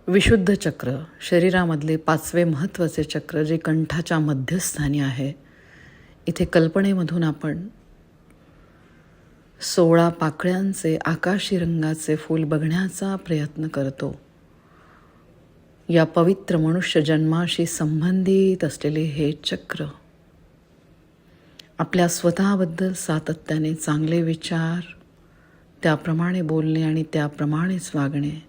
विशुद्ध चक्र शरीरामधले 5वे महत्त्वाचे चक्र जे कंठाच्या मध्यस्थानी आहे. इथे कल्पनेमधून आपण 16 पाकळ्यांचे आकाशी रंगाचे फूल बघण्याचा प्रयत्न करतो. या पवित्र मनुष्य जन्माशी संबंधित असलेले हे चक्र आपल्या स्वतःबद्दल सातत्याने चांगले विचार, त्याप्रमाणे बोलणे आणि त्याप्रमाणेच वागणे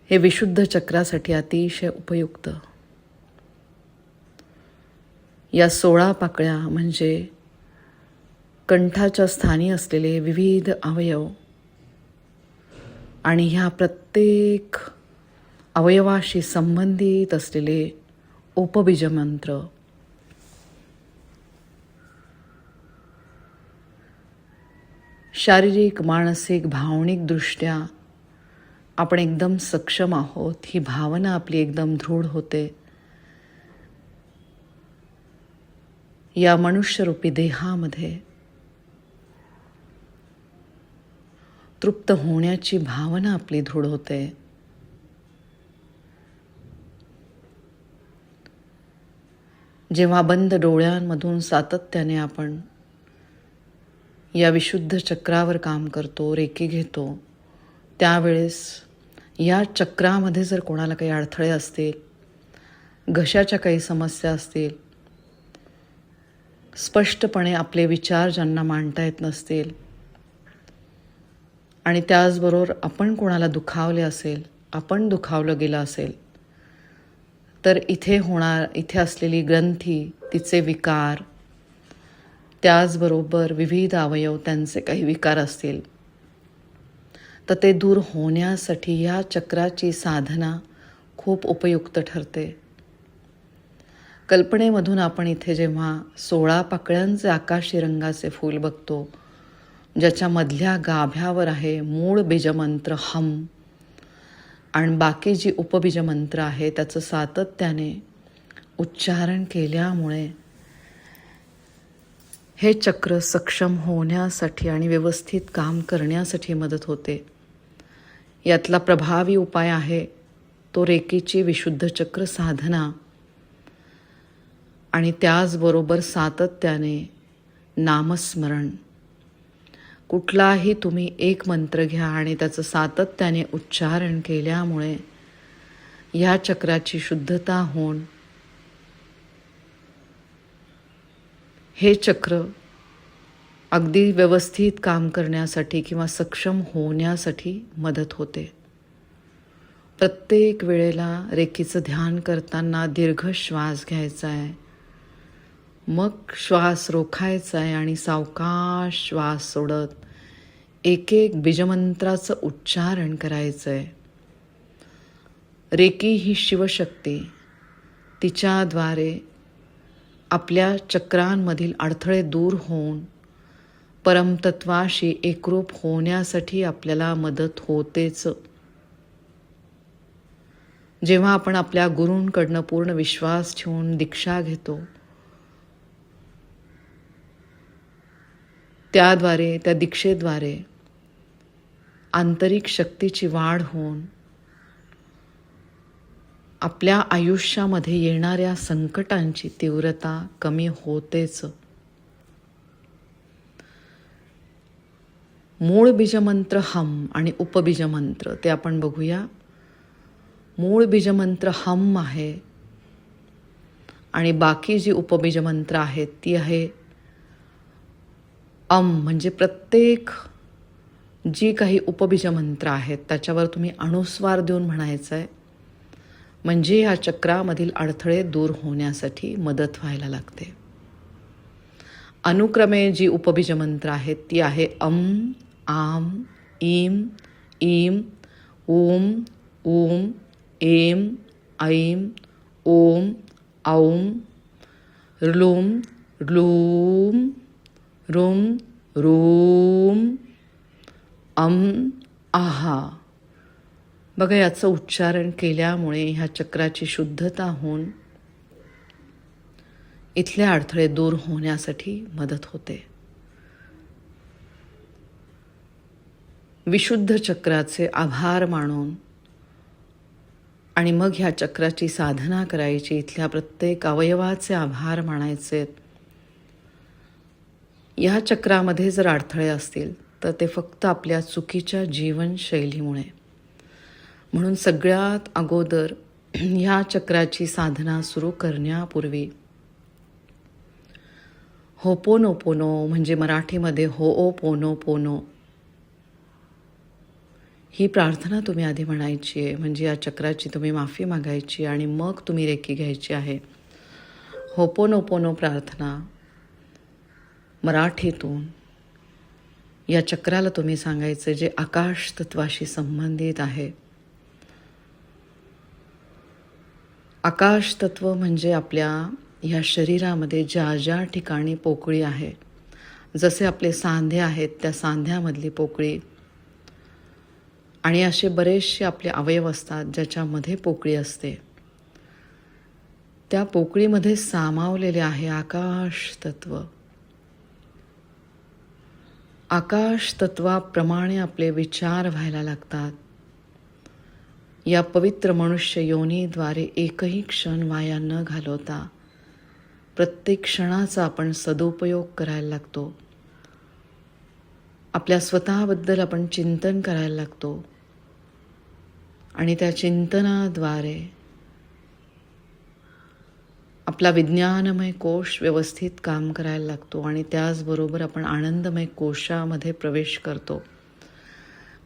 हे विशुद्ध चक्रासाठी अतिशय उपयुक्त. या 16 पाकळ्या म्हणजे कंठाच्या स्थानी असलेले विविध अवयव आणि ह्या प्रत्येक अवयवाशी संबंधित असलेले उपबीज मंत्र. शारीरिक, मानसिक, भावनिक दृष्ट्या आपण एकदम सक्षम आहोत ही भावना आपली एकदम दृढ होते. या मनुष्यरूपी देहामध्ये तृप्त होण्याची भावना आपली दृढ होते. जेव्हा बंद डोळ्यांमधून सातत्याने आपण या विशुद्ध चक्रावर काम करतो, रेकी घेतो, त्यावेळेस या चक्रामध्ये जर कोणाला काही अडथळे असतील, घशाच्या काही समस्या असतील, स्पष्टपणे आपले विचार ज्यांना मांडता येत नसतील आणि त्याचबरोबर आपण कोणाला दुखावले असेल, आपण दुखावलं गेलं असेल, तर इथे असलेली ग्रंथी, तिचे विकार, त्याचबरोबर विविध अवयव त्यांचे काही विकार असतील तर ते दूर होण्यासाठी या चक्राची साधना खूप उपयुक्त ठरते. कल्पनेमधून आपण इथे जेव्हा 16 पाकळ्यांचे आकाशी रंगाचे फूल बघतो, ज्याच्या मधल्या गाभ्यावर आहे मूळ बीजमंत्र हम आणि बाकी जी उपबीजमंत्र आहे त्याचं सातत्याने उच्चारण केल्यामुळे हे चक्र सक्षम होण्यासाठी आणि व्यवस्थित काम करण्यासाठी मदत होते. यातला प्रभावी उपाय आहे तो रेकीची विशुद्ध चक्र साधना आणि त्याचबरोबर सातत्याने नामस्मरण. कुठलाही तुम्ही एक मंत्र घ्या आणि त्याचं सातत्याने उच्चारण केल्यामुळे या चक्राची शुद्धता होऊन हे चक्र अगदी व्यवस्थित काम करण्यासाठी किंवा सक्षम होण्यासाठी मदत होते. प्रत्येक वेळेला रेकीचं ध्यान करताना दीर्घ श्वास घ्यायचा आहे, मग श्वास रोखायचा आहे आणि सावकाश श्वास सोडत एक एक बीजमंत्राचं उच्चारण करायचं आहे. रेकी ही शिवशक्ती, तिच्याद्वारे आपल्या चक्रांमधील अडथळे दूर होऊन परमतत्वाशी एकरूप होण्यासाठी आपल्याला मदत होतेच. जेव्हा आपण आपल्या गुरूंकडनं पूर्ण विश्वास ठेवून दीक्षा घेतो, त्याद्वारे, त्या दीक्षेद्वारे आंतरिक शक्तीची वाढ होऊन आपल्या आयुष्यामध्ये येणाऱ्या संकटांची तीव्रता कमी होतेच. मूळ बीजमंत्र हम आणि उपबीजमंत्र ते आपण बघूया. मूळ बीजमंत्र हम आहे आणि बाकी जी उपबीजमंत्र आहेत ती आहे म्हणजे प्रत्येक जी काही उपबीजमंत्र आहेत त्याच्यावर तुम्ही अनुस्वार देऊन म्हणायचं आहे, म्हणजे ह्या चक्रामधील अडथळे दूर होण्यासाठी मदत व्हायला लागते. अनुक्रमे जी उपबीजमंत्र आहेत ती आहे आम, ईम, ईम, ओम, ऊम, एम, ऐम, ओम, औम, ऋलूम, ऋलूम, रुम, रूम, आहा. बघा, याचं उच्चारण केल्यामुळे ह्या चक्राची शुद्धता होऊन इथले अडथळे दूर होण्यासाठी मदत होते. विशुद्ध चक्राचे आभार मानून आणि मग ह्या चक्राची साधना करायची. इथल्या प्रत्येक अवयवाचे आभार मानायचे. या चक्रामध्ये जर अडथळे असतील तर ते फक्त आपल्या चुकीच्या जीवनशैलीमुळे. म्हणून सगळ्यात अगोदर ह्या चक्राची साधना सुरू करण्यापूर्वी होपोनोपोनो म्हणजे मराठीमध्ये होओपोनोपोनो ही प्रार्थना तुम्ही आधी म्हणायची आहे. म्हणजे या चक्राची तुम्ही माफी मागायची आणि मग तुम्ही रेकी घ्यायची आहे. होपोनोपोनो प्रार्थना मराठीतून या चक्राला तुम्ही सांगायचं जे आकाश तत्वाशी संबंधित आहे. आकाश तत्व म्हणजे आपल्या ह्या शरीरामध्ये ज्या ज्या ठिकाणी पोकळी आहे, जसे आपले सांधे आहेत त्या सांध्यामधली पोकळी आणि असे बरेचसे आपले अवयव असतात ज्याच्यामध्ये पोकळी असते. त्या पोकळीमध्ये सामावलेले आहे आकाश तत्व. आकाश तत्वाप्रमाणे आपले विचार व्हायला लागतात. या पवित्र मनुष्य योनीद्वारे एकही क्षण वाया न घालवता प्रत्येक क्षणाचा आपण सदुपयोग करायला लागतो. आपल्या स्वतःबद्दल आपण चिंतन करायला लागतो आणि त्या चिंतनाद्वारे आपला विज्ञानमय कोश व्यवस्थित काम करायला लागतो आणि त्याचबरोबर आपण आनंदमय कोशामध्ये प्रवेश करतो.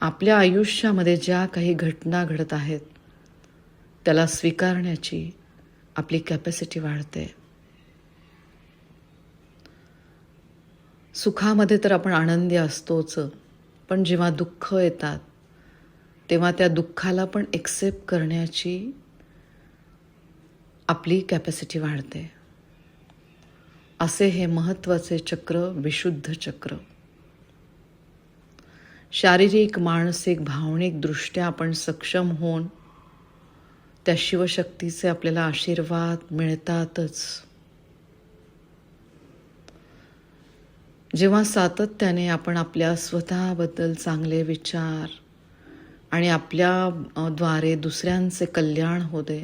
आपल्या आयुष्यामध्ये ज्या काही घटना घडत आहेत त्याला स्वीकारण्याची आपली कॅपॅसिटी वाढते. सुखामध्ये तर आपण आनंदी असतोच, पण जेव्हा दुःख येतात तेव्हा त्या दुःखाला पण एक्सेप्ट करण्याची आपली कॅपॅसिटी वाढते. असे हे महत्त्वाचे चक्र विशुद्ध चक्र. शारीरिक, मानसिक, भावनिक दृष्ट्या आपण सक्षम होऊन त्या शिवशक्तीचे आपल्याला आशीर्वाद मिळतातच. जेव्हा सातत्याने आपण आपल्या स्वतःबद्दल चांगले विचार आणि आपल्या द्वारे दुसऱ्यांचे कल्याण होते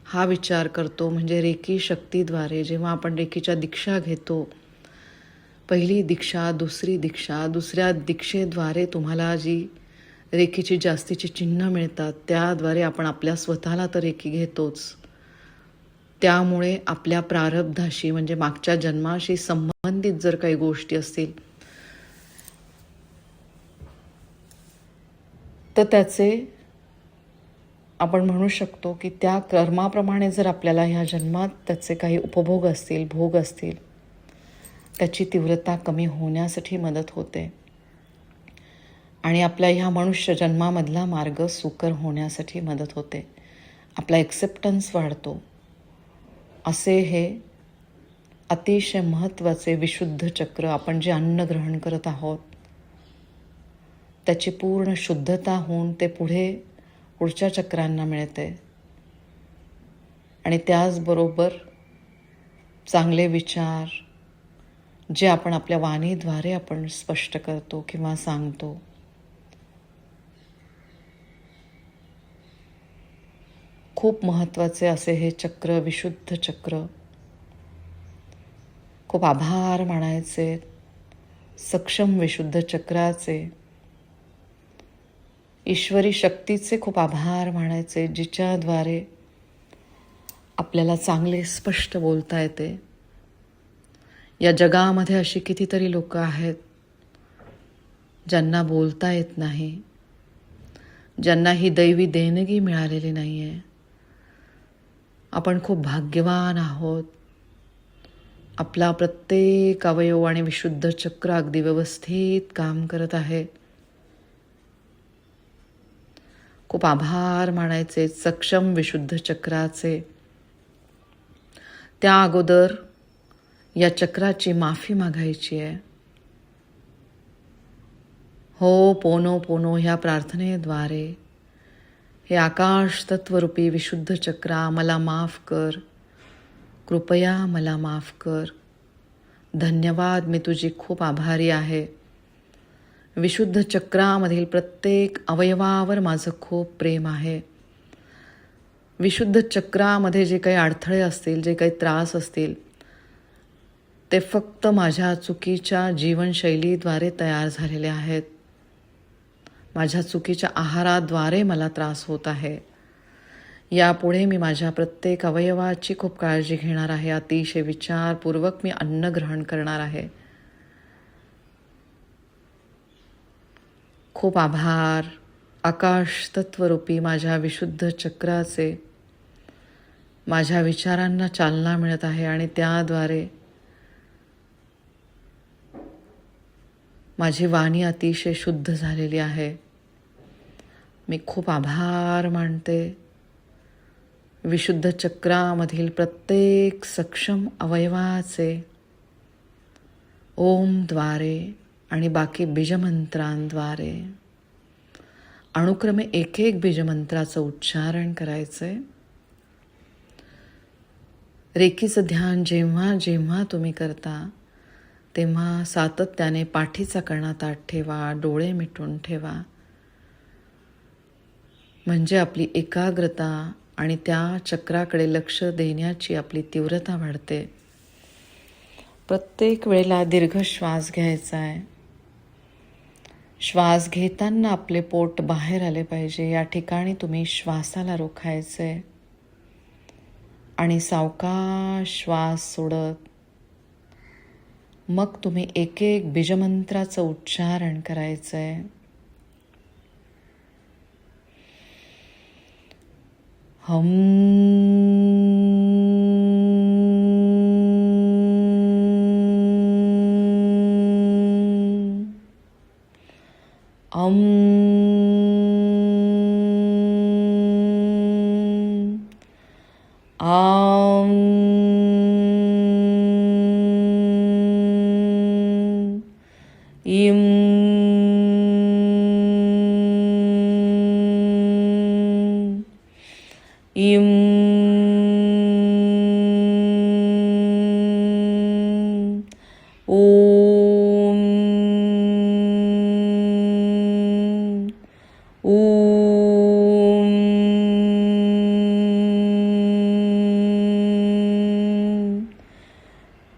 हा विचार करतो, म्हणजे रेकी शक्तीद्वारे जेव्हा आपण रेकीच्या दीक्षा घेतो, पहिली दीक्षा, दुसरी दीक्षा, दुसऱ्या दीक्षेद्वारे तुम्हाला जी रेकीची जास्तीची चिन्ह मिळतात त्याद्वारे आपण आपल्या स्वतःला तर रेकी घेतोच. त्यामुळे आपल्या प्रारब्धाशी म्हणजे मागच्या जन्माशी संबंधित जर काही गोष्टी असतील तर त्याचे आपण म्हणू शकतो की त्या कर्माप्रमाणे जर आपल्याला ह्या जन्मात त्याचे काही उपभोग असतील, भोग असतील, त्याची तीव्रता कमी होण्यासाठी मदत होते आणि आपल्या ह्या मनुष्य जन्मामधला मार्ग सुकर होण्यासाठी मदत होते. आपला एक्सेप्टन्स वाढतो. असे हे अतिशय महत्त्वाचे विशुद्ध चक्र आपण जे अन्न ग्रहण करत आहोत त्याची पूर्ण शुद्धता होऊन ते पुढच्या चक्रांना मिळते आणि त्याचबरोबर चांगले विचार जे आपण आपल्या वाणीद्वारे आपण स्पष्ट करतो किंवा सांगतो, खूप महत्त्वाचे असे हे चक्र विशुद्ध चक्र. खूप आभार मानायचे सक्षम विशुद्ध चक्राचे, ईश्वरी शक्तीचे खूप आभार मानायचे जिच्याद्वारे आपल्याला चांगले स्पष्ट बोलता येते. या जगामध्ये अशी कितीतरी लोक आहेत ज्यांना बोलता येत नाही, ज्यांना ही दैवी देणगी मिळालेली नाही आहे. आपण खूप भाग्यवान आहोत. आपला प्रत्येक अवयव आणि विशुद्ध चक्र अगदी व्यवस्थित काम करत आहे. खूप आभार मानायचे सक्षम विशुद्ध चक्राचे. त्या अगोदर या चक्राची माफी मागायची आहे. हो पोनो पोनो ह्या प्रार्थनेद्वारे हे आकाश तत्वरूपी विशुद्ध चक्रा मला माफ कर, कृपया मला माफ कर, धन्यवाद, मी तुझी खूप आभारी आहे. विशुद्ध चक्रामधील प्रत्येक अवयवावर माझं खूप प्रेम आहे. विशुद्ध चक्रामध्ये जे काही अडथळे असतील, जे काही त्रास असतील, ते फक्त माझ्या चुकीच्या जीवनशैलीद्वारे तयार झालेले आहेत. माझ्या चुकीच्या आहाराद्वारे मला त्रास होत आहे. यापुढे मी माझ्या प्रत्येक अवयवाची खूप काळजी घेणार आहे. अतिशय विचारपूर्वक मी अन्न ग्रहण करणार आहे. खूप आभार आकाश तत्वरूपी माझ्या विशुद्ध चक्राचे. माझ्या विचारांना चालना मिळत आहे आणि त्याद्वारे माझी वाणी अतिशय शुद्ध झालेली आहे. मी खूप आभार मानते विशुद्ध चक्रामधील प्रत्येक सक्षम अवयवाचे. ओमद्वारे आणि बाकी बीजमंत्रांद्वारे अनुक्रमे एक एक बीजमंत्राचं उच्चारण करायचंय. रेकीचं ध्यान जेव्हा जेव्हा तुम्ही करता तेव्हा सातत्याने पाठीचा कणा ताठ ठेवा, डोळे मिटून ठेवा. म्हणजे आपली एकाग्रता आणि त्या चक्राकडे लक्ष देण्याची आपली तीव्रता वाढते. प्रत्येक वेळेला दीर्घ श्वास घ्यायचा आहे. श्वास घेताना आपले पोट बाहेर आले पाहिजे. या ठिकाणी तुम्ही श्वासाला रोखायचे आणि सावकाश श्वास सोडत मग तुम्ही एक एक बीजमंत्राचं उच्चारण करायचंय. हम अम आम इम इम ओम ओम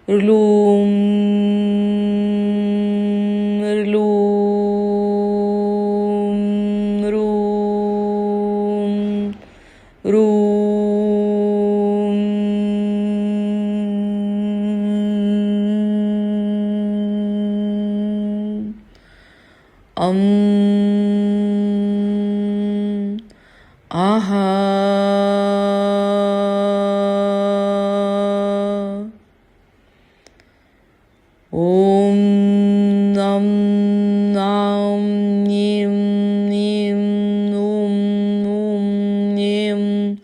ऋलूम ऋलूम ऋम ऋम आहा ओम नम नाम नीम नीम ऊम ऊम नीम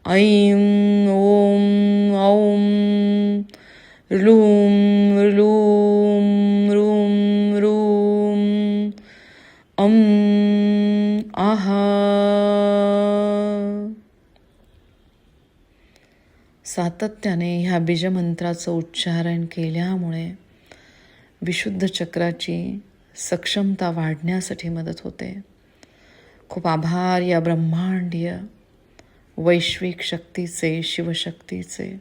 ऐं ओम औं ऋलूम ऋलूम ऋम ऋम आहा. सातत्याने ह्या बीजमंत्राचं उच्चारण केल्यामुळे विशुद्ध चक्राची सक्षमता वाढण्यासाठी मदत होते. खूप आभार या ब्रह्मांडीय वैश्विक शक्तीचे, शिवशक्तीचे.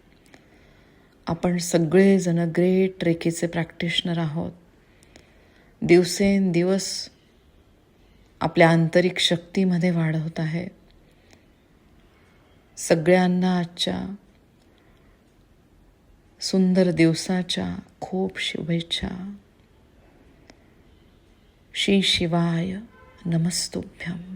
आपण सगळेजण ग्रेट रेकीचे प्रॅक्टिशनर आहोत. दिवसेंदिवस आपल्या आंतरिक शक्तीमध्ये वाढ होत आहे. सगळ्यांना आजच्या सुंदर दिवसाच्या खूप शुभेच्छा. श्री शिवाय नमस्तुभ्यं.